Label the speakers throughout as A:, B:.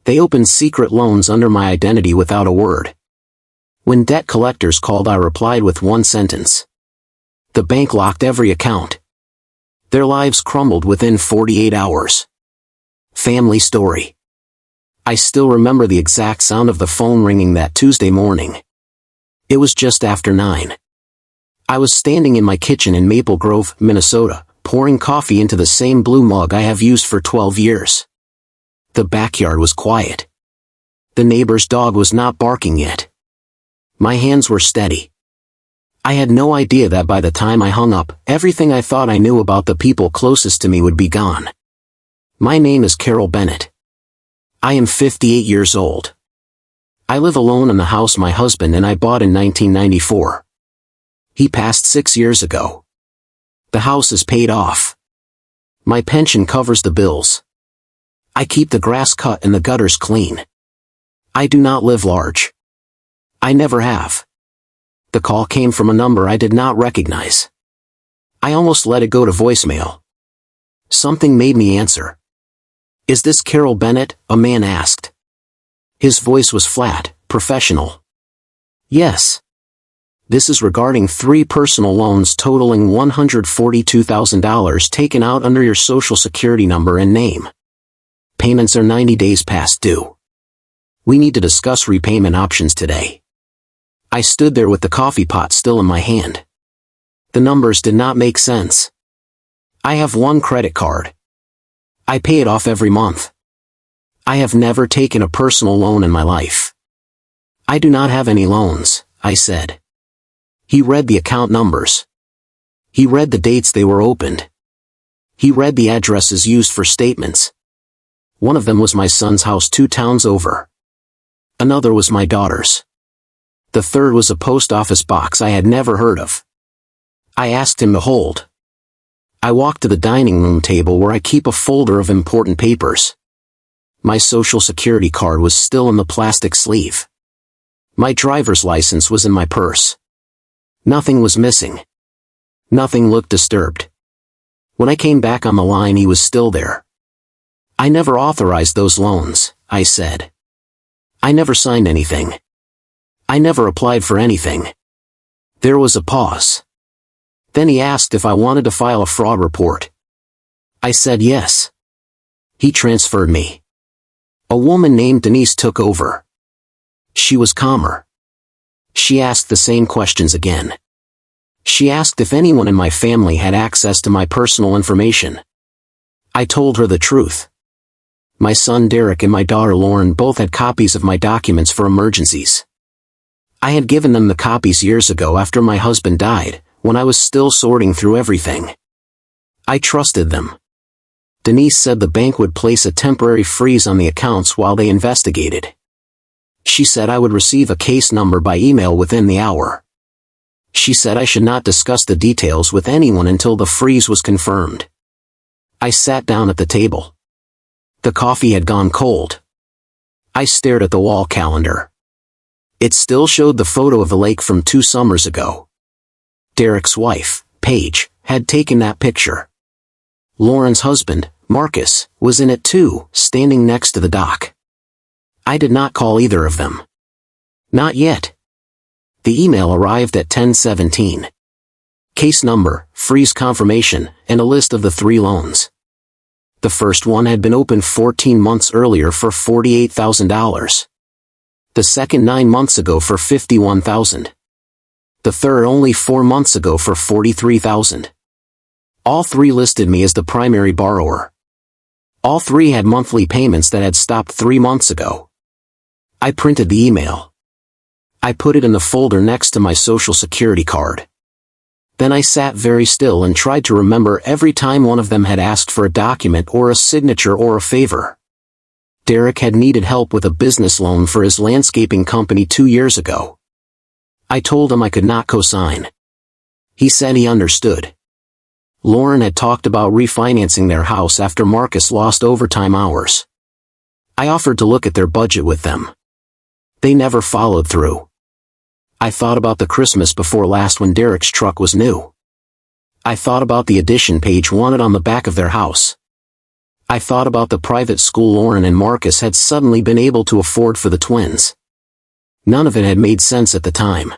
A: They opened secret loans under my identity without a word. When debt collectors called, I replied with one sentence. The bank locked every account. Their lives crumbled within 48 hours. Family story. I still remember the exact sound of the phone ringing that Tuesday morning. It was just after 9. I was standing in my kitchen in Maple Grove, Minnesota, pouring coffee into the same blue mug I have used for 12 years. The backyard was quiet. The neighbor's dog was not barking yet. My hands were steady. I had no idea that by the time I hung up, everything I thought I knew about the people closest to me would be gone. My name is Carol Bennett. I am 58 years old. I live alone in the house my husband and I bought in 1994. He passed 6 years ago. The house is paid off. My pension covers the bills. I keep the grass cut and the gutters clean. I do not live large. I never have. The call came from a number I did not recognize. I almost let it go to voicemail. Something made me answer. Is this Carol Bennett? A man asked. His voice was flat, professional. Yes. This is regarding 3 personal loans totaling $142,000 taken out under your Social Security number and name. Payments are 90 days past due. We need to discuss repayment options today. I stood there with the coffee pot still in my hand. The numbers did not make sense. I have one credit card. I pay it off every month. I have never taken a personal loan in my life. I do not have any loans, I said. He read the account numbers. He read the dates they were opened. He read the addresses used for statements. One of them was my son's house 2 towns over. Another was my daughter's. The third was a post office box I had never heard of. I asked him to hold. I walked to the dining room table where I keep a folder of important papers. My Social Security card was still in the plastic sleeve. My driver's license was in my purse. Nothing was missing. Nothing looked disturbed. When I came back on the line, he was still there. I never authorized those loans, I said. I never signed anything. I never applied for anything. There was a pause. Then he asked if I wanted to file a fraud report. I said yes. He transferred me. A woman named Denise took over. She was calmer. She asked the same questions again. She asked if anyone in my family had access to my personal information. I told her the truth. My son Derek and my daughter Lauren both had copies of my documents for emergencies. I had given them the copies years ago after my husband died, when I was still sorting through everything. I trusted them. Denise said the bank would place a temporary freeze on the accounts while they investigated. She said I would receive a case number by email within the hour. She said I should not discuss the details with anyone until the freeze was confirmed. I sat down at the table. The coffee had gone cold. I stared at the wall calendar. It still showed the photo of the lake from 2 summers ago. Derek's wife, Paige, had taken that picture. Lauren's husband, Marcus, was in it too, standing next to the dock. I did not call either of them. Not yet. The email arrived at 10:17. Case number, freeze confirmation, and a list of the 3 loans. The first one had been opened 14 months earlier for $48,000. The second 9 months ago for $51,000. The third only 4 months ago for $43,000. All 3 listed me as the primary borrower. All 3 had monthly payments that had stopped 3 months ago. I printed the email. I put it in the folder next to my Social Security card. Then I sat very still and tried to remember every time one of them had asked for a document or a signature or a favor. Derek had needed help with a business loan for his landscaping company 2 years ago. I told him I could not co-sign. He said he understood. Lauren had talked about refinancing their house after Marcus lost overtime hours. I offered to look at their budget with them. They never followed through. I thought about the Christmas before last when Derek's truck was new. I thought about the addition Paige wanted on the back of their house. I thought about the private school Lauren and Marcus had suddenly been able to afford for the twins. None of it had made sense at the time.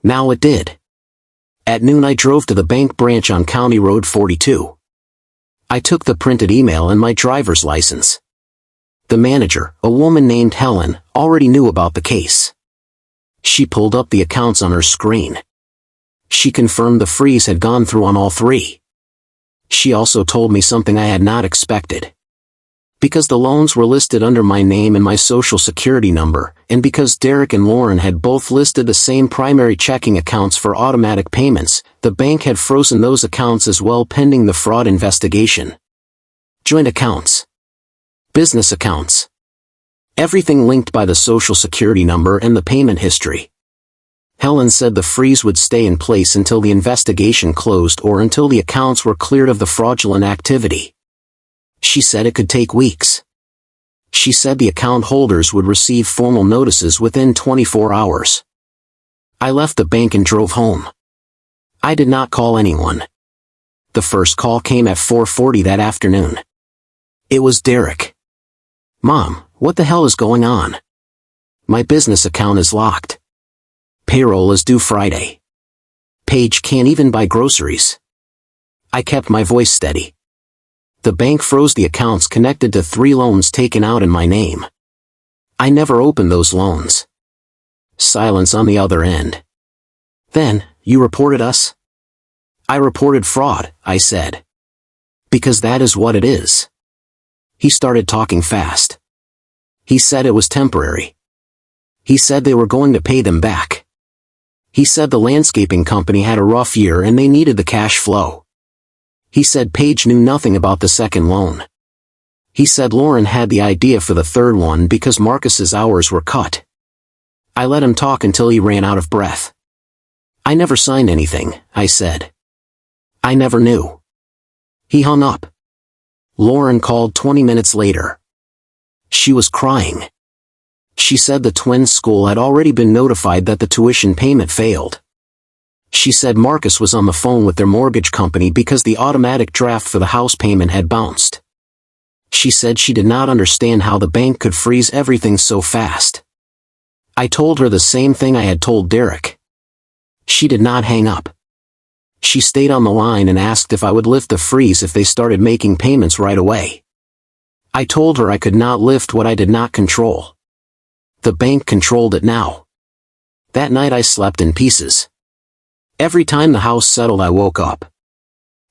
A: Now it did. At noon I drove to the bank branch on County Road 42. I took the printed email and my driver's license. The manager, a woman named Helen, already knew about the case. She pulled up the accounts on her screen. She confirmed the freeze had gone through on all three. She also told me something I had not expected. Because the loans were listed under my name and my social security number, and because Derek and Lauren had both listed the same primary checking accounts for automatic payments, the bank had frozen those accounts as well pending the fraud investigation. Joint accounts. Business accounts. Everything linked by the social security number and the payment history. Helen said the freeze would stay in place until the investigation closed or until the accounts were cleared of the fraudulent activity. She said it could take weeks. She said the account holders would receive formal notices within 24 hours. I left the bank and drove home. I did not call anyone. The first call came at 4:40 that afternoon. It was Derek. "Mom, what the hell is going on? My business account is locked. Payroll is due Friday. Paige can't even buy groceries." I kept my voice steady. The bank froze the accounts connected to 3 loans taken out in my name. I never opened those loans. Silence on the other end. "Then, you reported us?" "I reported fraud," I said. "Because that is what it is." He started talking fast. He said it was temporary. He said they were going to pay them back. He said the landscaping company had a rough year and they needed the cash flow. He said Paige knew nothing about the second loan. He said Lauren had the idea for the third one because Marcus's hours were cut. I let him talk until he ran out of breath. "I never signed anything," I said. "I never knew." He hung up. Lauren called 20 minutes later. She was crying. She said the twins' school had already been notified that the tuition payment failed. She said Marcus was on the phone with their mortgage company because the automatic draft for the house payment had bounced. She said she did not understand how the bank could freeze everything so fast. I told her the same thing I had told Derek. She did not hang up. She stayed on the line and asked if I would lift the freeze if they started making payments right away. I told her I could not lift what I did not control. The bank controlled it now. That night I slept in pieces. Every time the house settled I woke up.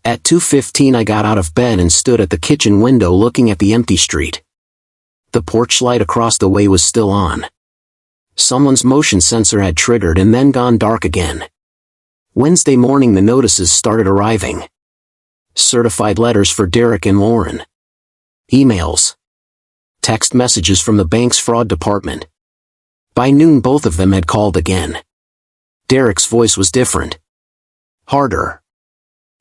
A: At 2:15 I got out of bed and stood at the kitchen window looking at the empty street. The porch light across the way was still on. Someone's motion sensor had triggered and then gone dark again. Wednesday morning the notices started arriving. Certified letters for Derek and Lauren. Emails. Text messages from the bank's fraud department. By noon both of them had called again. Derek's voice was different. Harder.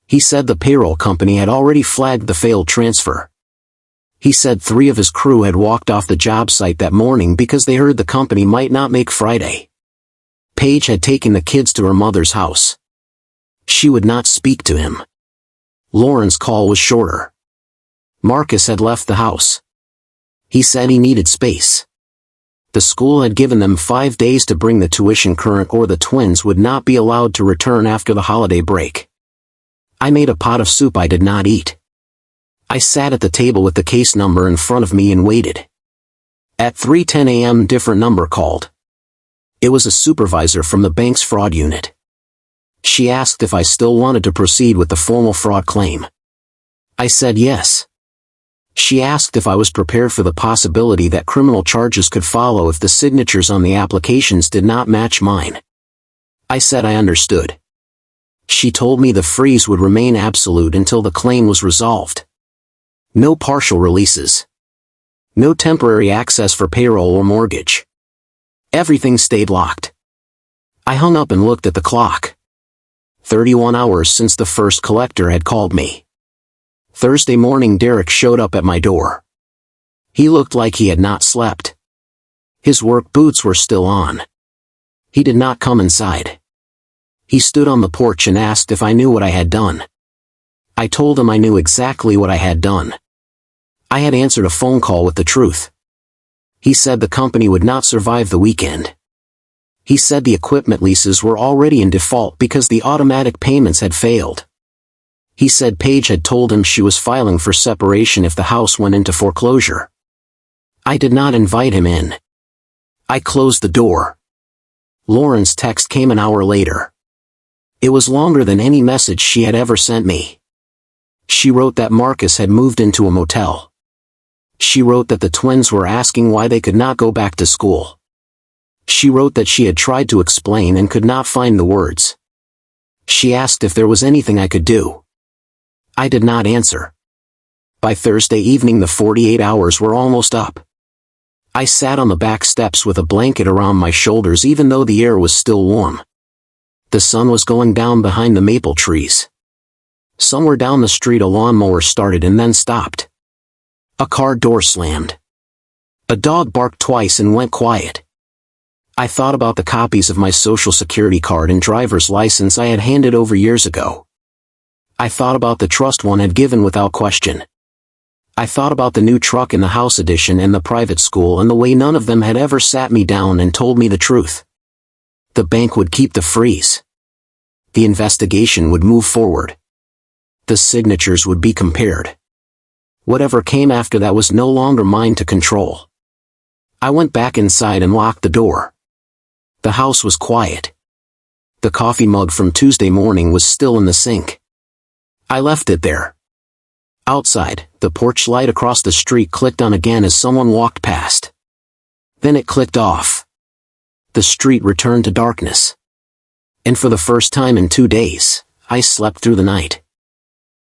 A: He said the payroll company had already flagged the failed transfer. He said 3 of his crew had walked off the job site that morning because they heard the company might not make Friday. Paige had taken the kids to her mother's house. She would not speak to him. Lauren's call was shorter. Marcus had left the house. He said he needed space. The school had given them 5 days to bring the tuition current or the twins would not be allowed to return after the holiday break. I made a pot of soup I did not eat. I sat at the table with the case number in front of me and waited. At 3:10 a.m. different number called. It was a supervisor from the bank's fraud unit. She asked if I still wanted to proceed with the formal fraud claim. I said yes. She asked if I was prepared for the possibility that criminal charges could follow if the signatures on the applications did not match mine. I said I understood. She told me the freeze would remain absolute until the claim was resolved. No partial releases. No temporary access for payroll or mortgage. Everything stayed locked. I hung up and looked at the clock. 31 hours since the first collector had called me. Thursday morning Derek showed up at my door. He looked like he had not slept. His work boots were still on. He did not come inside. He stood on the porch and asked if I knew what I had done. I told him I knew exactly what I had done. I had answered a phone call with the truth. He said the company would not survive the weekend. He said the equipment leases were already in default because the automatic payments had failed. He said Paige had told him she was filing for separation if the house went into foreclosure. I did not invite him in. I closed the door. Lauren's text came an hour later. It was longer than any message she had ever sent me. She wrote that Marcus had moved into a motel. She wrote that the twins were asking why they could not go back to school. She wrote that she had tried to explain and could not find the words. She asked if there was anything I could do. I did not answer. By Thursday evening the 48 hours were almost up. I sat on the back steps with a blanket around my shoulders even though the air was still warm. The sun was going down behind the maple trees. Somewhere down the street a lawnmower started and then stopped. A car door slammed. A dog barked twice and went quiet. I thought about the copies of my social security card and driver's license I had handed over years ago. I thought about the trust one had given without question. I thought about the new truck in the house edition and the private school and the way none of them had ever sat me down and told me the truth. The bank would keep the freeze. The investigation would move forward. The signatures would be compared. Whatever came after that was no longer mine to control. I went back inside and locked the door. The house was quiet. The coffee mug from Tuesday morning was still in the sink. I left it there. Outside, the porch light across the street clicked on again as someone walked past. Then it clicked off. The street returned to darkness. And for the first time in 2 days, I slept through the night.